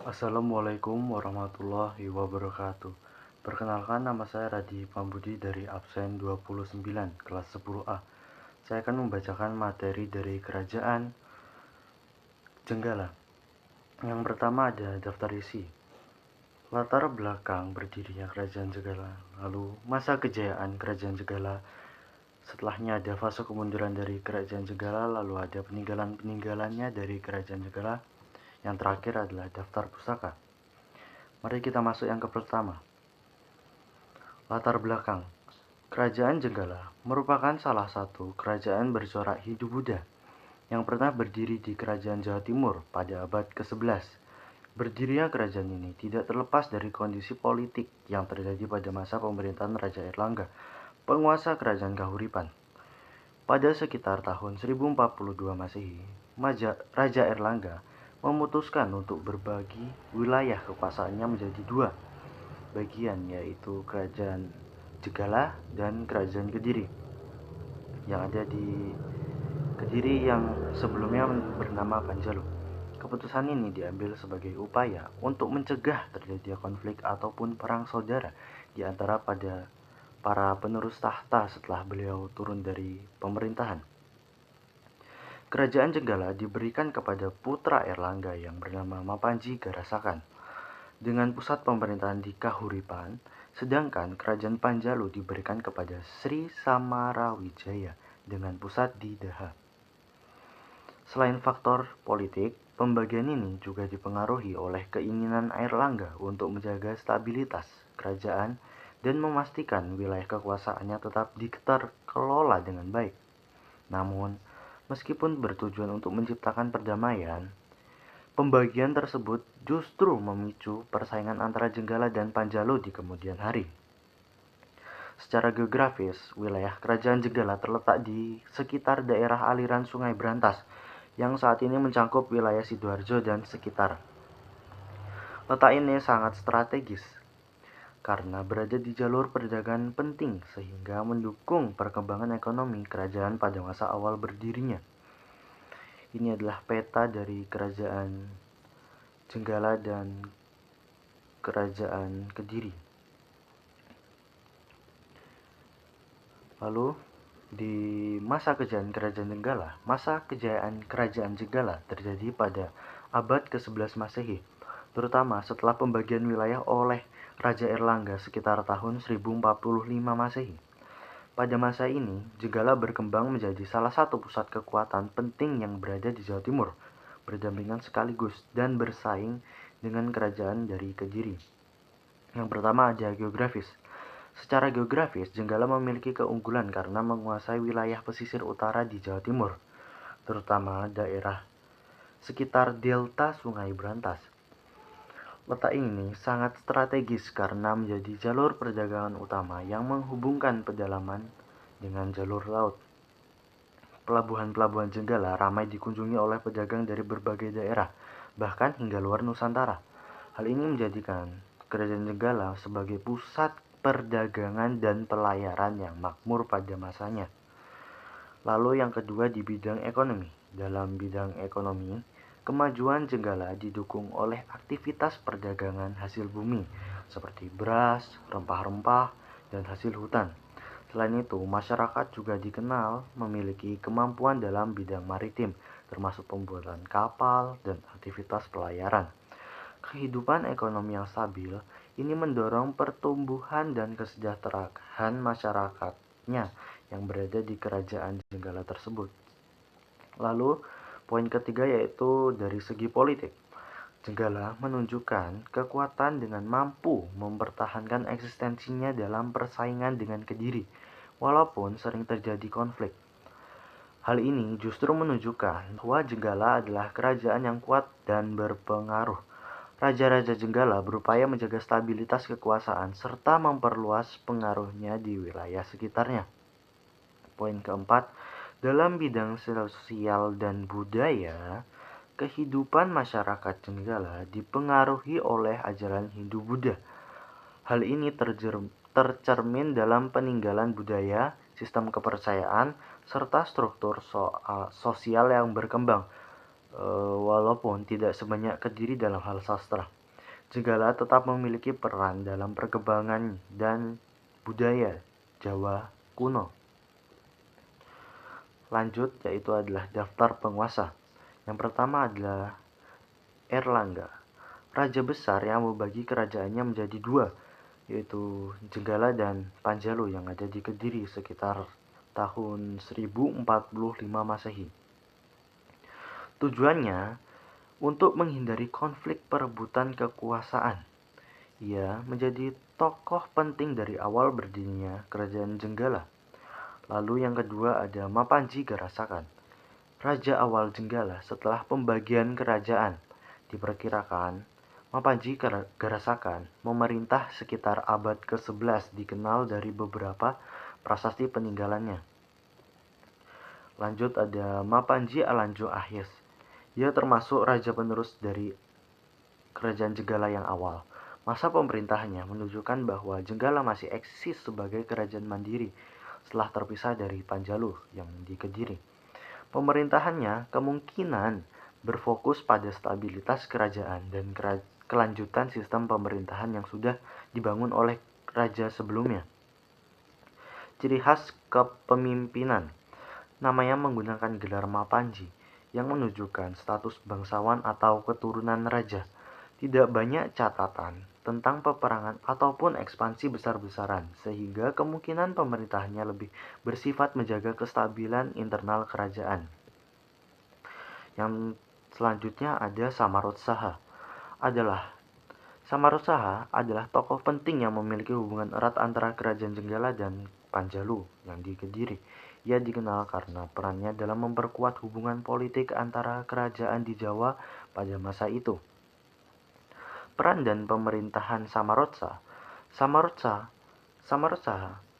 Assalamualaikum warahmatullahi wabarakatuh. Perkenalkan, nama saya Radi Pambudi dari absen 29 kelas 10A. Saya akan membacakan materi dari Kerajaan Jenggala. Yang pertama ada daftar isi. Latar belakang berdirinya Kerajaan Jenggala, lalu masa kejayaan Kerajaan Jenggala. Setelahnya ada fase kemunduran dari Kerajaan Jenggala, lalu ada peninggalan-peninggalannya dari Kerajaan Jenggala. Yang terakhir adalah daftar pustaka. Mari kita masuk yang ke pertama. Latar belakang. Kerajaan Jenggala merupakan salah satu kerajaan bercorak Hindu-Buddha yang pernah berdiri di Kerajaan Jawa Timur pada abad ke-11. Berdirinya kerajaan ini tidak terlepas dari kondisi politik yang terjadi pada masa pemerintahan Raja Erlangga, penguasa Kerajaan Kahuripan. Pada sekitar tahun 1042 Masehi, Raja Erlangga memutuskan untuk berbagi wilayah kekuasaannya menjadi dua bagian, yaitu Kerajaan Jenggala dan Kerajaan Kediri yang ada di Kediri yang sebelumnya bernama Panjalu. Keputusan ini diambil sebagai upaya untuk mencegah terjadinya konflik ataupun perang saudara di antara para penerus tahta setelah beliau turun dari pemerintahan. Kerajaan Jenggala diberikan kepada putra Erlangga yang bernama Mapanji Garasakan dengan pusat pemerintahan di Kahuripan, sedangkan Kerajaan Panjalu diberikan kepada Sri Samarawijaya dengan pusat di Daha. Selain faktor politik, pembagian ini juga dipengaruhi oleh keinginan Airlangga untuk menjaga stabilitas kerajaan dan memastikan wilayah kekuasaannya tetap dikelola dengan baik. Namun, meskipun bertujuan untuk menciptakan perdamaian, pembagian tersebut justru memicu persaingan antara Jenggala dan Panjalu di kemudian hari. Secara geografis, wilayah Kerajaan Jenggala terletak di sekitar daerah aliran Sungai Brantas yang saat ini mencakup wilayah Sidoarjo dan sekitar. Letak ini sangat strategis karena berada di jalur perdagangan penting sehingga mendukung perkembangan ekonomi kerajaan pada masa awal berdirinya. Ini adalah peta dari Kerajaan Jenggala dan Kerajaan Kediri. Lalu di masa kejayaan Kerajaan Jenggala terjadi pada abad ke-11 Masehi, terutama setelah pembagian wilayah oleh Raja Erlangga sekitar tahun 1045 Masehi. Pada masa ini, Jenggala berkembang menjadi salah satu pusat kekuatan penting yang berada di Jawa Timur, berdampingan sekaligus dan bersaing dengan kerajaan dari Kediri. Yang pertama ada geografis. Secara geografis, Jenggala memiliki keunggulan karena menguasai wilayah pesisir utara di Jawa Timur, terutama daerah sekitar delta Sungai Brantas. Letak ini sangat strategis karena menjadi jalur perdagangan utama yang menghubungkan pedalaman dengan jalur laut. Pelabuhan-pelabuhan Jenggala ramai dikunjungi oleh pedagang dari berbagai daerah, bahkan hingga luar Nusantara. Hal ini menjadikan Kerajaan Jenggala sebagai pusat perdagangan dan pelayaran yang makmur pada masanya. Lalu yang kedua di bidang ekonomi. Dalam bidang ekonomi, kemajuan Jenggala didukung oleh aktivitas perdagangan hasil bumi seperti beras, rempah-rempah, dan hasil hutan. Selain itu, masyarakat juga dikenal memiliki kemampuan dalam bidang maritim, termasuk pembuatan kapal dan aktivitas pelayaran. Kehidupan ekonomi yang stabil ini mendorong pertumbuhan dan kesejahteraan masyarakatnya yang berada di Kerajaan Jenggala tersebut. Lalu, poin ketiga yaitu dari segi politik. Jenggala menunjukkan kekuatan dengan mampu mempertahankan eksistensinya dalam persaingan dengan Kediri, walaupun sering terjadi konflik. Hal ini justru menunjukkan bahwa Jenggala adalah kerajaan yang kuat dan berpengaruh. Raja-raja Jenggala berupaya menjaga stabilitas kekuasaan serta memperluas pengaruhnya di wilayah sekitarnya. Poin keempat, dalam bidang sosial dan budaya, kehidupan masyarakat Jenggala dipengaruhi oleh ajaran Hindu-Buddha. Hal ini tercermin dalam peninggalan budaya, sistem kepercayaan, serta struktur sosial yang berkembang. Walaupun tidak sebanyak Kediri dalam hal sastra, Jenggala tetap memiliki peran dalam perkembangan dan budaya Jawa kuno. Lanjut, yaitu adalah daftar penguasa. Yang pertama adalah Erlangga, raja besar yang membagi kerajaannya menjadi dua, yaitu Jenggala dan Panjalu yang ada di Kediri sekitar tahun 1045 Masehi. Tujuannya untuk menghindari konflik perebutan kekuasaan. Ia menjadi tokoh penting dari awal berdirinya Kerajaan Jenggala. Lalu yang kedua ada Mapanji Garasakan, raja awal Jenggala setelah pembagian kerajaan. Diperkirakan Mapanji Garasakan memerintah sekitar abad ke-11, dikenal dari beberapa prasasti peninggalannya. Lanjut ada Mapanji Alanjo Ahyes. Ia termasuk raja penerus dari Kerajaan Jenggala yang awal. Masa pemerintahannya menunjukkan bahwa Jenggala masih eksis sebagai kerajaan mandiri setelah terpisah dari Panjalu yang di Kediri. Pemerintahannya kemungkinan berfokus pada stabilitas kerajaan dan kelanjutan sistem pemerintahan yang sudah dibangun oleh raja sebelumnya. Ciri khas kepemimpinan, namanya menggunakan gelar Mapanji yang menunjukkan status bangsawan atau keturunan raja. Tidak banyak catatan tentang peperangan ataupun ekspansi besar-besaran, sehingga kemungkinan pemerintahannya lebih bersifat menjaga kestabilan internal kerajaan. Yang selanjutnya ada Samarotsaha. Samarotsaha adalah tokoh penting yang memiliki hubungan erat antara Kerajaan Jenggala dan Panjalu yang di Kediri. Ia dikenal karena perannya dalam memperkuat hubungan politik antara kerajaan di Jawa pada masa itu. Peran dan pemerintahan Samarotsaha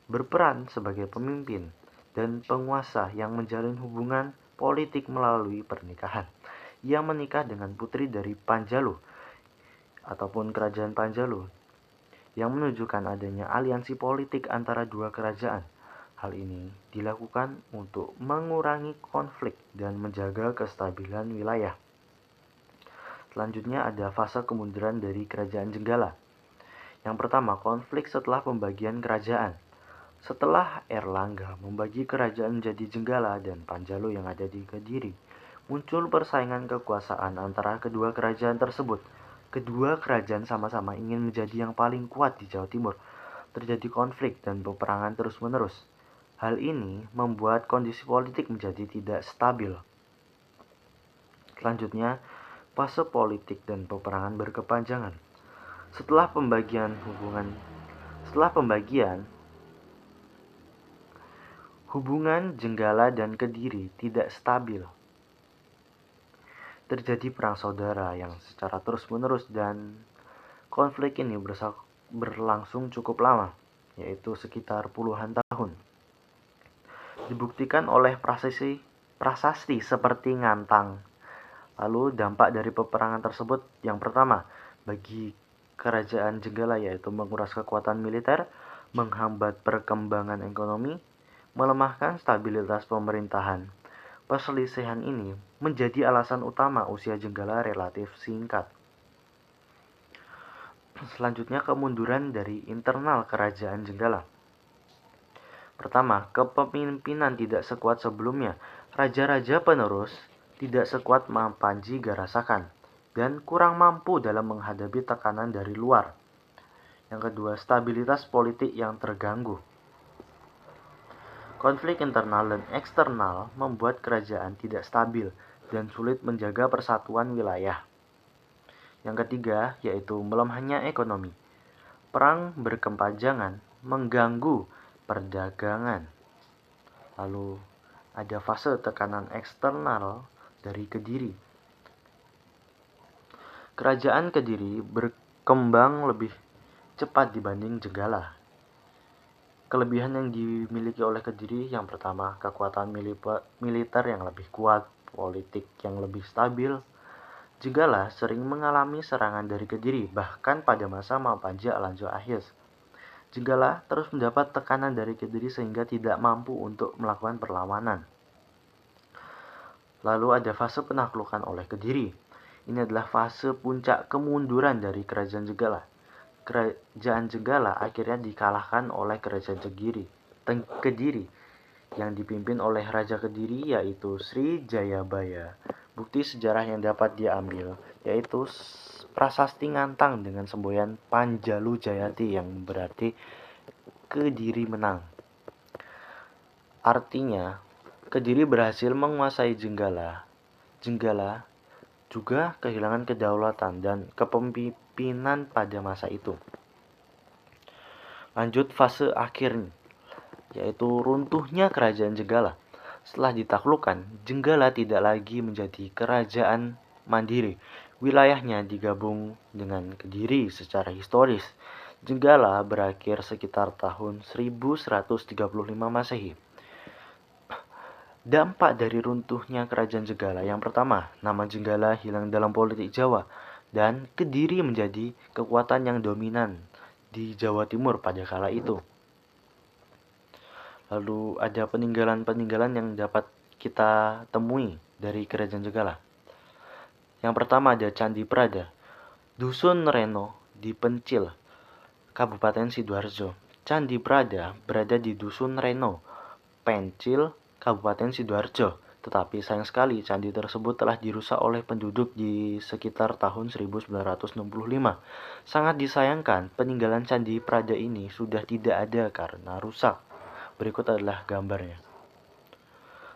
berperan sebagai pemimpin dan penguasa yang menjalin hubungan politik melalui pernikahan. Ia menikah dengan putri dari Panjalu ataupun Kerajaan Panjalu yang menunjukkan adanya aliansi politik antara dua kerajaan. Hal ini dilakukan untuk mengurangi konflik dan menjaga kestabilan wilayah. Selanjutnya ada fase kemunduran dari Kerajaan Jenggala. Yang pertama, konflik setelah pembagian kerajaan. Setelah Erlangga membagi kerajaan menjadi Jenggala dan Panjalu yang ada di Kediri, muncul persaingan kekuasaan antara kedua kerajaan tersebut. Kedua kerajaan sama-sama ingin menjadi yang paling kuat di Jawa Timur. Terjadi konflik dan peperangan terus-menerus. Hal ini membuat kondisi politik menjadi tidak stabil. Selanjutnya, fase politik dan peperangan berkepanjangan. Setelah pembagian, hubungan Jenggala dan Kediri tidak stabil. Terjadi perang saudara yang secara terus-menerus dan konflik ini berlangsung cukup lama, yaitu sekitar puluhan tahun. Dibuktikan oleh prasasti seperti Ngantang. Lalu dampak dari peperangan tersebut, yang pertama, bagi Kerajaan Jenggala yaitu menguras kekuatan militer, menghambat perkembangan ekonomi, melemahkan stabilitas pemerintahan. Perselisihan ini menjadi alasan utama usia Jenggala relatif singkat. Selanjutnya, kemunduran dari internal Kerajaan Jenggala. Pertama, kepemimpinan tidak sekuat sebelumnya. Raja-raja penerus tidak sekuat Mapanji Garasakan dan kurang mampu dalam menghadapi tekanan dari luar. Yang kedua, stabilitas politik yang terganggu. Konflik internal dan eksternal membuat kerajaan tidak stabil dan sulit menjaga persatuan wilayah. Yang ketiga, yaitu melemahnya ekonomi. Perang berkepanjangan mengganggu perdagangan. Lalu ada fase tekanan eksternal dari Kediri. Kerajaan Kediri berkembang lebih cepat dibanding Jenggala. Kelebihan yang dimiliki oleh Kediri yang pertama, kekuatan militer yang lebih kuat, politik yang lebih stabil. Jenggala sering mengalami serangan dari Kediri, bahkan pada masa Mapanji Alanjo Ahyes. Jenggala terus mendapat tekanan dari Kediri sehingga tidak mampu untuk melakukan perlawanan. Lalu ada fase penaklukan oleh Kediri. Ini adalah fase puncak kemunduran dari Kerajaan Jenggala. Kerajaan Jenggala akhirnya dikalahkan oleh Kerajaan Kediri yang dipimpin oleh Raja Kediri yaitu Sri Jayabaya. Bukti sejarah yang dapat diambil yaitu prasasti Ngantang dengan semboyan Panjalu Jayati yang berarti Kediri menang. Artinya, Kediri berhasil menguasai Jenggala. Jenggala juga kehilangan kedaulatan dan kepemimpinan pada masa itu. Lanjut fase akhir, yaitu runtuhnya Kerajaan Jenggala. Setelah ditaklukkan, Jenggala tidak lagi menjadi kerajaan mandiri. Wilayahnya digabung dengan Kediri secara historis. Jenggala berakhir sekitar tahun 1135 Masehi. Dampak dari runtuhnya Kerajaan Jenggala yang pertama, nama Jenggala hilang dalam politik Jawa dan Kediri menjadi kekuatan yang dominan di Jawa Timur pada kala itu. Lalu ada peninggalan-peninggalan yang dapat kita temui dari Kerajaan Jenggala. Yang pertama ada Candi Prada, Dusun Reno di Pencil, Kabupaten Sidoarjo. Candi Prada berada di Dusun Reno, Pencil, Kabupaten Sidoarjo. Tetapi sayang sekali candi tersebut telah dirusak oleh penduduk di sekitar tahun 1965. Sangat disayangkan peninggalan Candi Prada ini sudah tidak ada karena rusak. Berikut adalah gambarnya.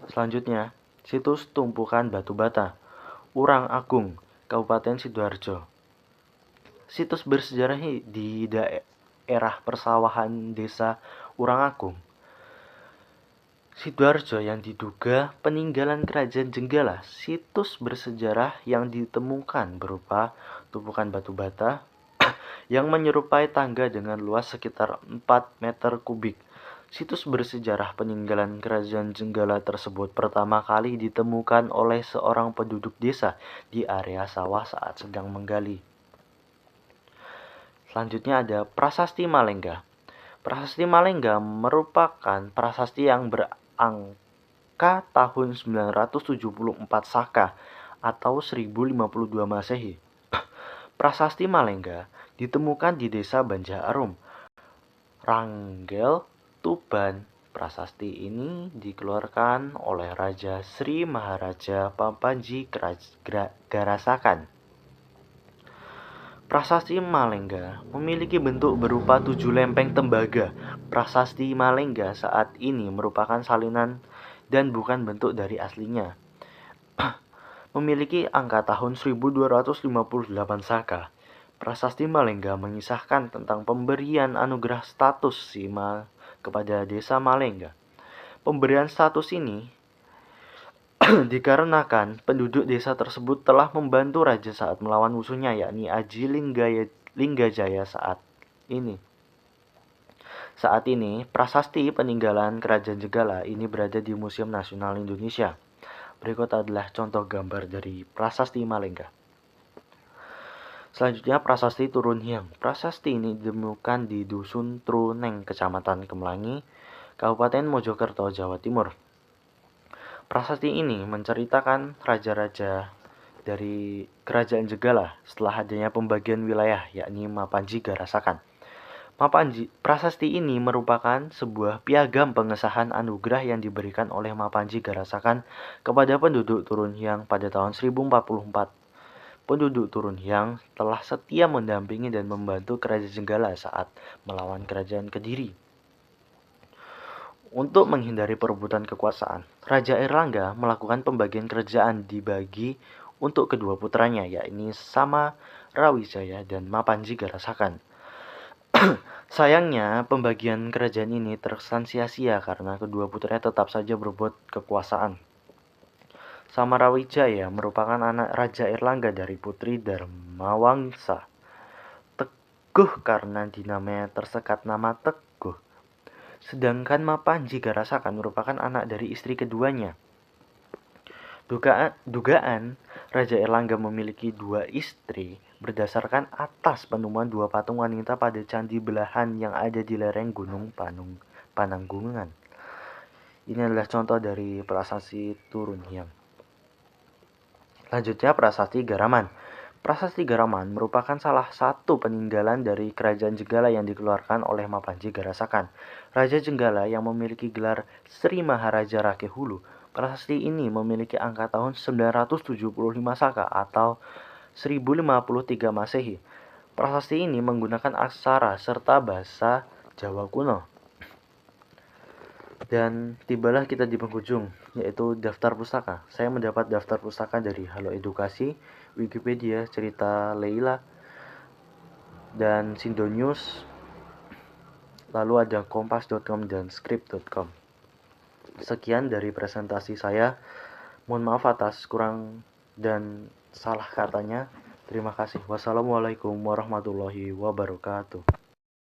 Selanjutnya, situs tumpukan batu bata, Urang Agung, Kabupaten Sidoarjo. Situs bersejarah di daerah persawahan desa Urang Agung, Sidoarjo yang diduga peninggalan Kerajaan Jenggala. Situs bersejarah yang ditemukan berupa tumpukan batu bata yang menyerupai tangga dengan luas sekitar 4 meter kubik. Situs bersejarah peninggalan Kerajaan Jenggala tersebut pertama kali ditemukan oleh seorang penduduk desa di area sawah saat sedang menggali. Selanjutnya ada Prasasti Malengga. Prasasti Malengga merupakan prasasti yang berangka tahun 974 Saka atau 1052 Masehi. Prasasti Malengga ditemukan di desa Banja Arum, Ranggel, Tuban. Prasasti ini dikeluarkan oleh Raja Sri Maharaja Papanji Garasakan. Prasasti Malengga memiliki bentuk berupa 7 lempeng tembaga. Prasasti Malengga saat ini merupakan salinan dan bukan bentuk dari aslinya. Memiliki angka tahun 1258 Saka. Prasasti Malengga mengisahkan tentang pemberian anugerah status Sima kepada desa Malengga. Pemberian status ini dikarenakan penduduk desa tersebut telah membantu raja saat melawan musuhnya yakni Aji Linggajaya saat ini. Saat ini, prasasti peninggalan Kerajaan Jenggala ini berada di Museum Nasional Indonesia. Berikut adalah contoh gambar dari prasasti Malengga. Selanjutnya prasasti Turun Hyang. Prasasti ini ditemukan di Dusun Truneng, Kecamatan Kemelangi, Kabupaten Mojokerto, Jawa Timur. Prasasti ini menceritakan raja-raja dari Kerajaan Jenggala setelah adanya pembagian wilayah yakni Mapanji Garasakan. Prasasti ini merupakan sebuah piagam pengesahan anugerah yang diberikan oleh Mapanji Garasakan kepada penduduk Turun Hyang pada tahun 1044. Penduduk Turun Hyang telah setia mendampingi dan membantu Kerajaan Jenggala saat melawan Kerajaan Kediri. Untuk menghindari perebutan kekuasaan, Raja Airlangga melakukan pembagian kerajaan dibagi untuk kedua putranya, yakni Samarawijaya dan Mapanji Garasakan. Sayangnya, pembagian kerajaan ini terkesan sia-sia karena kedua putranya tetap saja berebut kekuasaan. Samarawijaya merupakan anak Raja Airlangga dari putri Dharmawangsa. Teguh karena dinamanya tersekat nama Teguh. Sedangkan Mapanji Garasakan merupakan anak dari istri keduanya. Dugaan Raja Airlangga memiliki 2 istri berdasarkan atas penemuan 2 patung wanita pada candi belahan yang ada di lereng Gunung Pananggungan. Ini adalah contoh dari prasasti Turun Hyang. Lanjutnya Prasasti Garaman. Prasasti Garaman merupakan salah satu peninggalan dari Kerajaan Jenggala yang dikeluarkan oleh Mapanji Garasakan, Raja Jenggala yang memiliki gelar Sri Maharaja Rakeh Hulu. Prasasti ini memiliki angka tahun 975 Saka atau 1053 Masehi. Prasasti ini menggunakan aksara serta bahasa Jawa kuno. Dan tibalah kita di penghujung, yaitu daftar pustaka. Saya mendapat daftar pustaka dari Halo Edukasi, Wikipedia, Cerita Leila, dan Sindonews. Lalu ada kompas.com dan skrip.com. Sekian dari presentasi saya. Mohon maaf atas kurang dan salah katanya. Terima kasih. Wassalamualaikum warahmatullahi wabarakatuh.